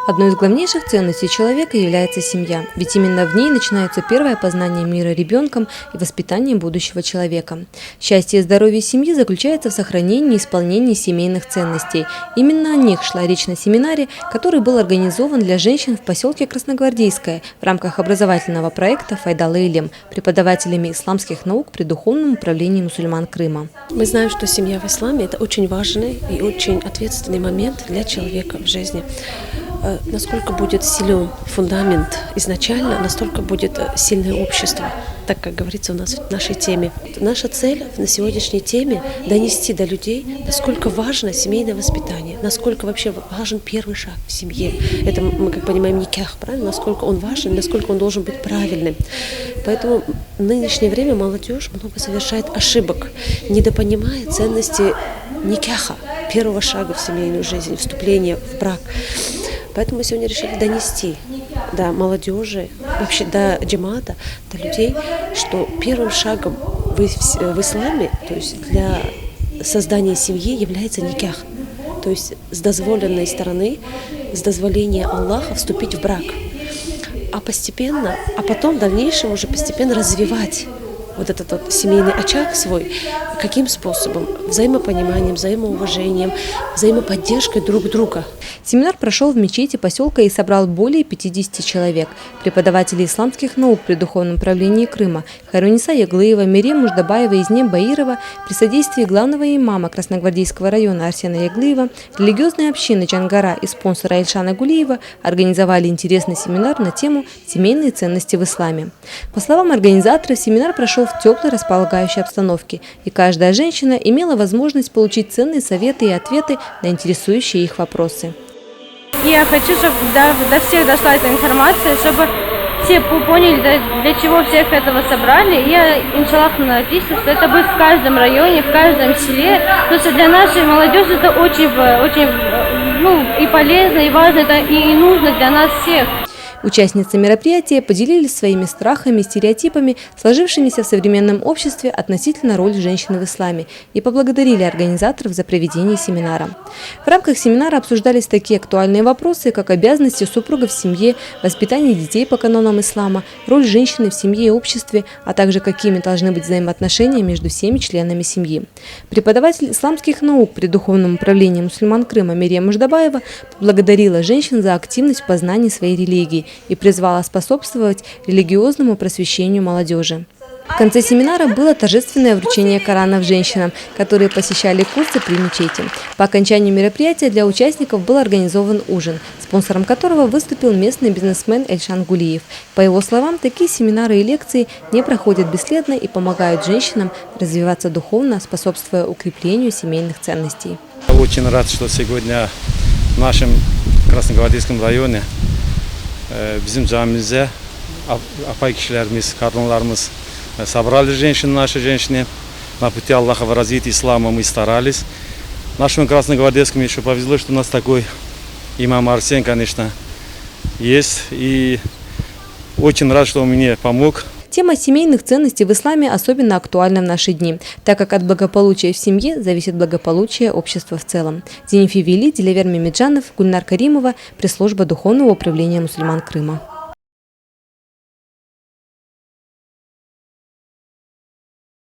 Одной из главнейших ценностей человека является семья, ведь именно в ней начинается первое познание мира ребенком и воспитание будущего человека. Счастье и здоровье семьи заключается в сохранении и исполнении семейных ценностей. Именно о них шла речь на семинаре, который был организован для женщин в поселке Красногвардейское в рамках образовательного проекта «Файдал Илем» преподавателями исламских наук при Духовном управлении мусульман Крыма. Мы знаем, что семья в исламе – это очень важный и очень ответственный момент для человека в жизни. Насколько будет силен фундамент изначально, настолько будет сильное общество, так как говорится у нас в нашей теме. Наша цель на сегодняшней теме – донести до людей, насколько важно семейное воспитание, насколько вообще важен первый шаг в семье. Это мы, как понимаем, никях, правильно? Насколько он важен, насколько он должен быть правильным. Поэтому в нынешнее время молодежь много совершает ошибок, недопонимая ценности никяха, первого шага в семейную жизнь, вступления в брак. Поэтому мы сегодня решили донести до молодежи, вообще до джамаата, до людей, что первым шагом в исламе, то есть для создания семьи, является никях. То есть с дозволенной стороны, с дозволения Аллаха вступить в брак. А постепенно, а потом в дальнейшем уже постепенно развивать вот этот вот семейный очаг свой. Каким способом? Взаимопониманием, взаимоуважением, взаимоподдержкой друг друга. Семинар прошел в мечети поселка и собрал более 50 человек. Преподаватели исламских наук при Духовном управлении Крыма Хайруниса Яглыева, Мерем Муждабаева и Изнем Баирова при содействии главного имама Красногвардейского района Арсена Яглыева, религиозной общины Чангара и спонсора Ильшана Гулиева организовали интересный семинар на тему «Семейные ценности в исламе». По словам организаторов, семинар прошел в теплой располагающей обстановке, и каждая женщина имела возможность получить ценные советы и ответы на интересующие их вопросы. Я хочу, чтобы до всех дошла эта информация, чтобы все поняли, для чего всех этого собрали. И я, иншаллах, надеюсь, что это будет в каждом районе, в каждом селе. Потому что для нашей молодежи это очень и полезно, и важно, это и нужно для нас всех. Участницы мероприятия поделились своими страхами и стереотипами, сложившимися в современном обществе относительно роли женщины в исламе, и поблагодарили организаторов за проведение семинара. В рамках семинара обсуждались такие актуальные вопросы, как обязанности супруга в семье, воспитание детей по канонам ислама, роль женщины в семье и обществе, а также какими должны быть взаимоотношения между всеми членами семьи. Преподаватель исламских наук при Духовном управлении мусульман Крыма Мерем Муждабаева поблагодарила женщин за активность в познании своей религии и призвала способствовать религиозному просвещению молодежи. В конце семинара было торжественное вручение Коранов женщинам, которые посещали курсы при мечети. По окончанию мероприятия для участников был организован ужин, спонсором которого выступил местный бизнесмен Ильшан Гулиев. По его словам, такие семинары и лекции не проходят бесследно и помогают женщинам развиваться духовно, способствуя укреплению семейных ценностей. Очень рад, что сегодня в нашем Красногвардейском районе bizim camimize apay kişilerimiz, kadınlarımız собрали женщин, наши женщины. На пути Аллаха в развитии ислама мы старались. Нашему Красногвардейскому еще повезло, что у нас такой имам Арсен, конечно, есть. И очень рад, что он мне помог. Тема семейных ценностей в исламе особенно актуальна в наши дни, так как от благополучия в семье зависит благополучие общества в целом. Зинифи Вели, Дилевер Мемеджанов, Гульнар Каримова, пресс-служба Духовного управления мусульман Крыма.